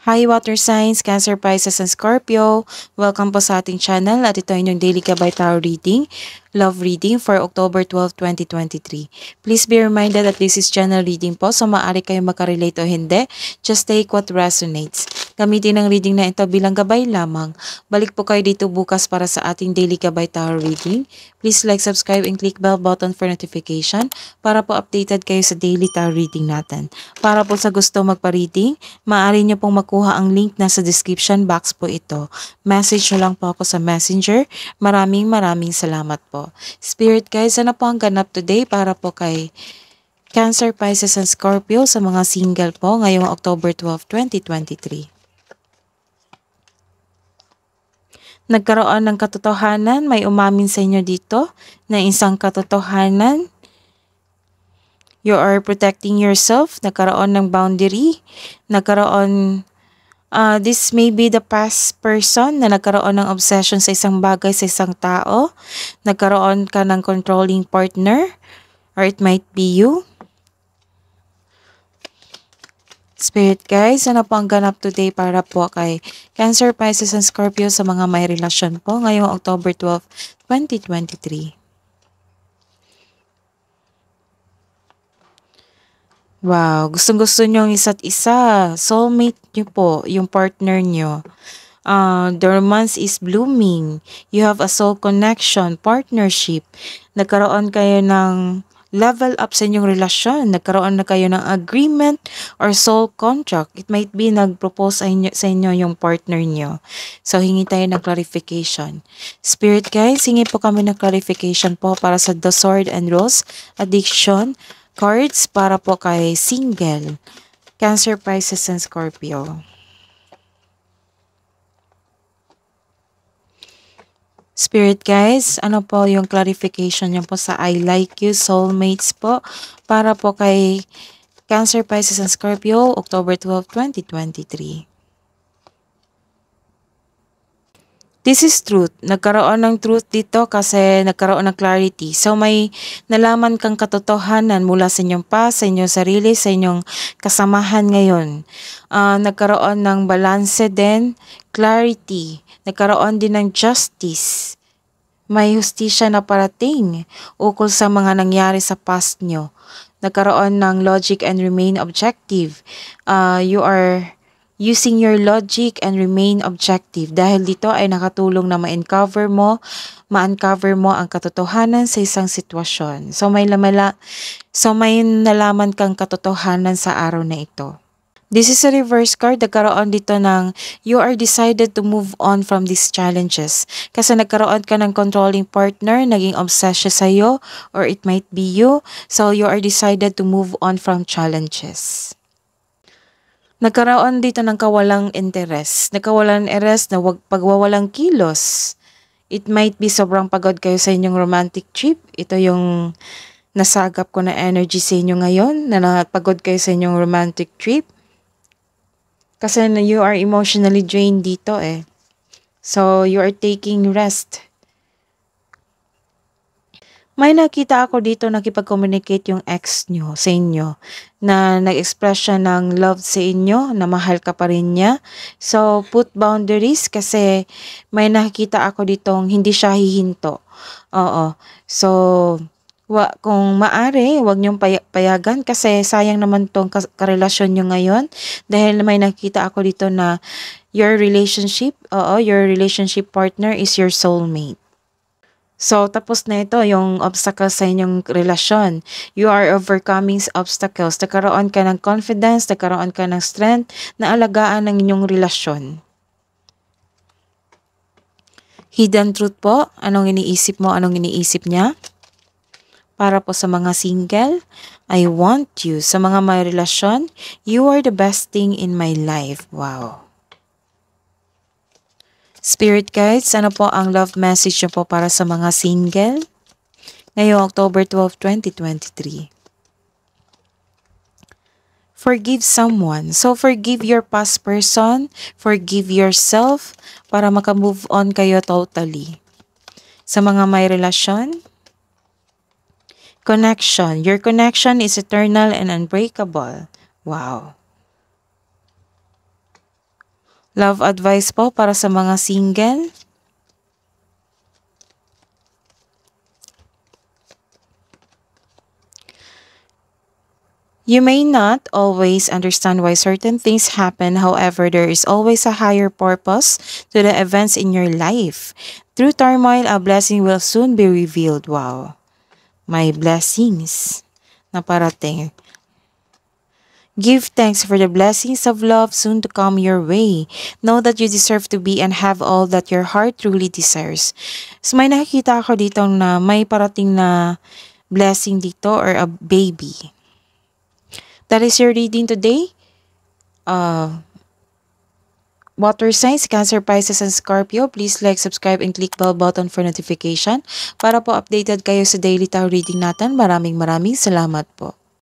Hi Water Signs, Cancer, Pisces, and Scorpio. Welcome po sa ating channel at ito ay inyong Daily Gabay Tarot Reading, Love Reading for October 12, 2023. Please be reminded that this is channel reading po, so maaari kayo makarelate o hindi. Just take what resonates. Gamitin ang reading na ito bilang gabay lamang. Balik po kayo dito bukas para sa ating Daily Gabay Tarot Reading. Please like, subscribe, and click bell button for notification para po updated kayo sa daily tarot reading natin. Para po sa gusto magpa-reading, maaari nyo pong makuha ang link na sa description box po ito. Message nyo lang po ako sa messenger. Maraming salamat po. Spirit guys, ano po ang ganap today para po kay Cancer, Pisces, and Scorpio sa mga single po ngayong October 12, 2023. Nagkaroon ng katotohanan, may umamin sa inyo dito na isang katotohanan. You are protecting yourself, nagkaroon ng boundary, this may be the past person na nagkaroon ng obsession sa isang bagay, sa isang tao. Nagkaroon ka ng controlling partner, or it might be you. Spirit guys, ano po ang ganap today para po kay Cancer, Pisces, and Scorpio sa mga may relasyon po ngayong October 12, 2023. Wow, gustong-gusto nyo ang isa't isa. Soulmate nyo po, yung partner nyo. The romance is blooming. You have a soul connection, partnership. Nagkaroon kayo ng level up sa inyong relasyon. Nagkaroon na kayo ng agreement or soul contract. It might be nag-propose sa inyo yung partner nyo. So, hingi tayo ng clarification. Spirit guys, hingi po kami ng clarification po para sa The Sword and Rose Addiction cards para po kay single, Cancer, Pisces, and Scorpio. Spirit guys, ano po yung clarification niyo po sa I like you, soulmates po, para po kay Cancer, Pisces, and Scorpio, October 12, 2023. This is truth. Nagkaroon ng truth dito kasi nagkaroon ng clarity. So may nalaman kang katotohanan mula sa inyong past, sa inyong sarili, sa inyong kasamahan ngayon. Nagkaroon ng balance din, clarity. Nagkaroon din ng justice. May hustisya na parating ukol sa mga nangyari sa past nyo. Nagkaroon ng logic and remain objective. You are using your logic and remain objective. Dahil dito ay nakatulong na ma-uncover mo ang katotohanan sa isang sitwasyon. So may nalaman kang katotohanan sa araw na ito. This is a reverse card. Nagkaroon dito ng you are decided to move on from these challenges. Kasi nagkaroon ka ng controlling partner, naging obsession sa'yo, or it might be you. So you are decided to move on from challenges. Nagkaroon dito ng kawalang interes. Nagkawalang interes na pagwawalang kilos. It might be sobrang pagod kayo sa inyong romantic trip. Ito yung nasagap ko na energy sa inyo ngayon, na napagod kayo sa inyong romantic trip. Kasi you are emotionally drained dito eh. So, you are taking rest. May nakita ako dito nakipag-communicate yung ex nyo sa inyo na nag-express siya ng love sa inyo, na mahal ka pa rin niya. So, put boundaries kasi may nakita ako ditong hindi siya hihinto. Oo. So, kung maaari, huwag niyong payagan kasi sayang naman tong karelasyon nyo ngayon. Dahil may nakita ako dito na your relationship partner is your soulmate. So, tapos na ito, yung obstacles sa inyong relasyon. You are overcoming obstacles. Nagkaroon ka ng confidence, nagkaroon ka ng strength na alagaan ng inyong relasyon. Hidden truth po, anong iniisip mo, anong iniisip niya? Para po sa mga single, I want you. Sa mga may relasyon, you are the best thing in my life. Wow. Spirit guides, ano po ang love message nyo po para sa mga single? Ngayong October 12, 2023. Forgive someone. So forgive your past person, forgive yourself para maka-move on kayo totally. Sa mga may relasyon, connection. Your connection is eternal and unbreakable. Wow. Love advice po para sa mga single. You may not always understand why certain things happen, however, there is always a higher purpose to the events in your life. Through turmoil, a blessing will soon be revealed. Wow. My blessings na parating. Give thanks for the blessings of love soon to come your way. Know that you deserve to be and have all that your heart truly desires. So may nakikita ako dito na may parating na blessing dito or a baby. That is your reading today. Water signs, Cancer, Pisces, and Scorpio, please like, subscribe, and click bell button for notification para po updated kayo sa daily tarot reading natin. Maraming salamat po.